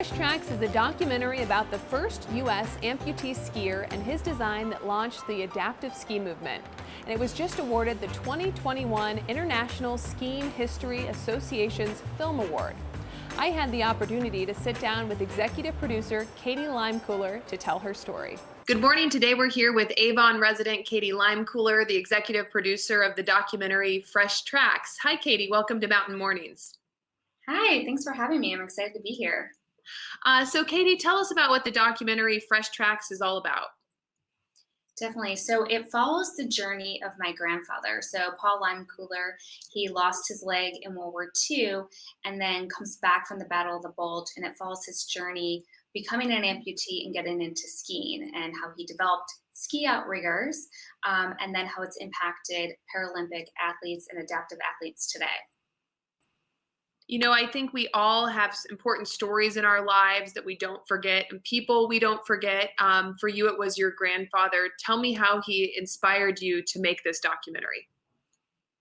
Fresh Tracks is a documentary about the first U.S. amputee skier and his design that launched the adaptive ski movement. And it was just awarded the 2021 International Skiing History Association's Film Award. I had the opportunity to sit down with executive producer Katie Limecooler to tell her story. Good morning. Today we're here with Avon resident Katie Limecooler, the executive producer of the documentary Fresh Tracks. Hi, Katie. Welcome to Mountain Mornings. Hi, thanks for having me. I'm excited to be here. So, Katie, tell us about what the documentary Fresh Tracks is all about. Definitely. So it follows the journey of my grandfather. So Paul Limecooler, he lost his leg in World War II and then comes back from the Battle of the Bulge, and it follows his journey becoming an amputee and getting into skiing and how he developed ski outriggers, and then how it's impacted Paralympic athletes and adaptive athletes today. You know, I think we all have important stories in our lives that we don't forget and people we don't forget. For you, it was your grandfather. Tell me how he inspired you to make this documentary.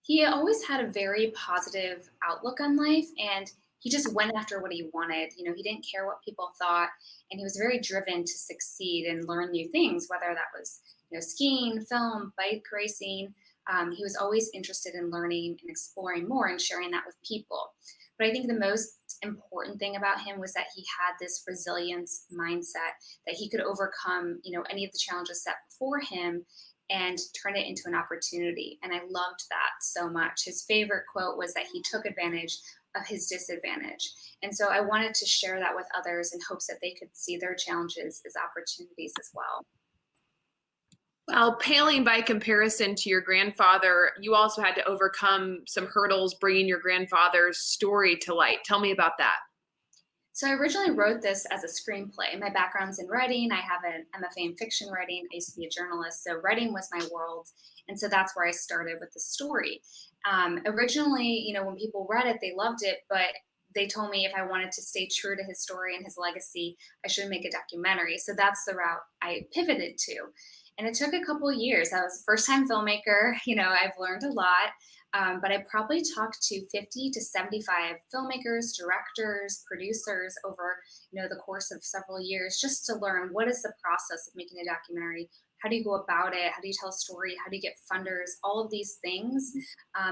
He always had a very positive outlook on life, and he just went after what he wanted. He didn't care what people thought, and he was very driven to succeed and learn new things, whether that was skiing, film, bike racing. He was always interested in learning and exploring more and sharing that with people. But I think the most important thing about him was that he had this resilience mindset that he could overcome, any of the challenges set before him and turn it into an opportunity. And I loved that so much. His favorite quote was that he took advantage of his disadvantage. And so I wanted to share that with others in hopes that they could see their challenges as opportunities as well. Well, paling by comparison to your grandfather, you also had to overcome some hurdles bringing your grandfather's story to light. Tell me about that. So I originally wrote this as a screenplay. My background's in writing. I have an MFA in fiction writing. I used to be a journalist, so writing was my world. And so that's where I started with the story. Originally, when people read it, they loved it, but they told me if I wanted to stay true to his story and his legacy, I should make a documentary. So that's the route I pivoted to. And it took a couple of years. I was a first-time filmmaker. I've learned a lot, but I probably talked to 50 to 75 filmmakers, directors, producers over, the course of several years, just to learn what is the process of making a documentary. How do you go about it? How do you tell a story? How do you get funders? All of these things.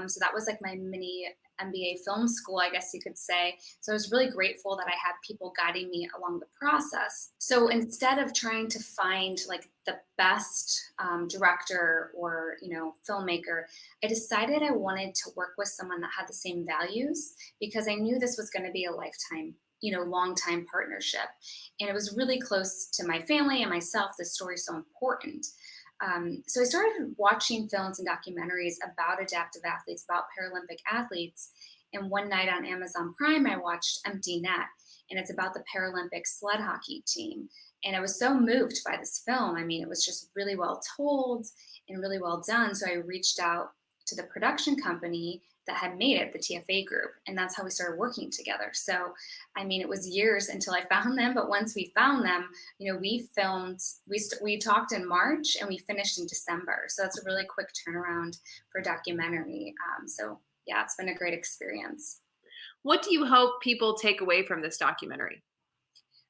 So that was like my mini MBA film school, I guess you could say. So I was really grateful that I had people guiding me along the process. So instead of trying to find like the best director or filmmaker, I decided I wanted to work with someone that had the same values, because I knew this was going to be a lifetime, long time partnership. And it was really close to my family and myself. This story is so important. So I started watching films and documentaries about adaptive athletes, about Paralympic athletes. And one night on Amazon Prime, I watched Empty Net, and it's about the Paralympic sled hockey team. And I was so moved by this film. I mean, it was just really well told and really well done. So I reached out to the production company that had made it, the TFA group, and that's how we started working together. So, I mean, it was years until I found them, but once we found them, we filmed, we talked in March and we finished in December. So that's a really quick turnaround for a documentary. So yeah, it's been a great experience. What do you hope people take away from this documentary?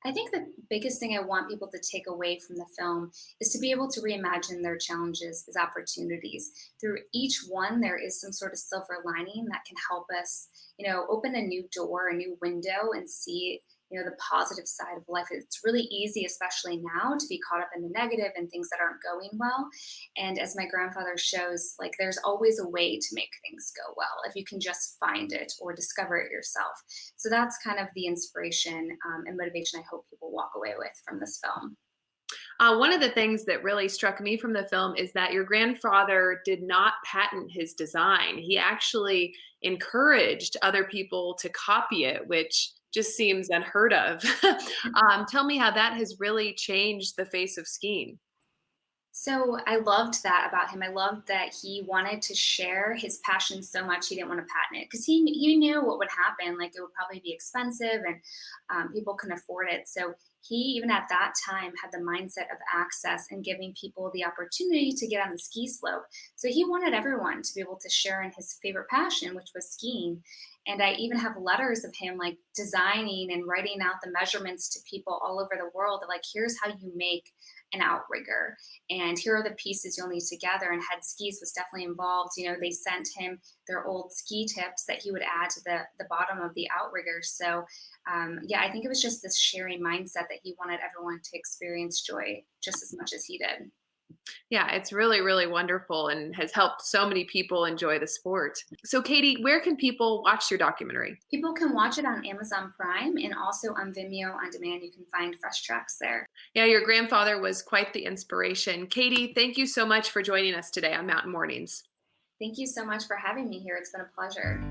I think the biggest thing I want people to take away from the film is to be able to reimagine their challenges as opportunities. Through each one, there is some sort of silver lining that can help us, open a new door, a new window, and see, the positive side of life. It's really easy, especially now, to be caught up in the negative and things that aren't going well. And as my grandfather shows, like there's always a way to make things go well if you can just find it or discover it yourself. So that's kind of the inspiration and motivation I hope people walk away with from this film. One of the things that really struck me from the film is that your grandfather did not patent his design. He actually encouraged other people to copy it, which just seems unheard of. Tell me how that has really changed the face of skiing. So I loved that about him. I loved that he wanted to share his passion so much he didn't want to patent it, because he knew what would happen. Like it would probably be expensive and people couldn't afford it. So he, even at that time, had the mindset of access and giving people the opportunity to get on the ski slope. So he wanted everyone to be able to share in his favorite passion, which was skiing. And I even have letters of him like designing and writing out the measurements to people all over the world. Like, here's how you make an outrigger, and here are the pieces you'll need to gather. And Head Skis was definitely involved. They sent him their old ski tips that he would add to the bottom of the outrigger. So yeah, I think it was just this sharing mindset that he wanted everyone to experience joy just as much as he did. Yeah, it's really, really wonderful and has helped so many people enjoy the sport. So, Katie, where can people watch your documentary? People can watch it on Amazon Prime and also on Vimeo on demand. You can find fresh tracks there. Yeah, your grandfather was quite the inspiration. Katie, thank you so much for joining us today on Mountain Mornings. Thank you so much for having me here. It's been a pleasure.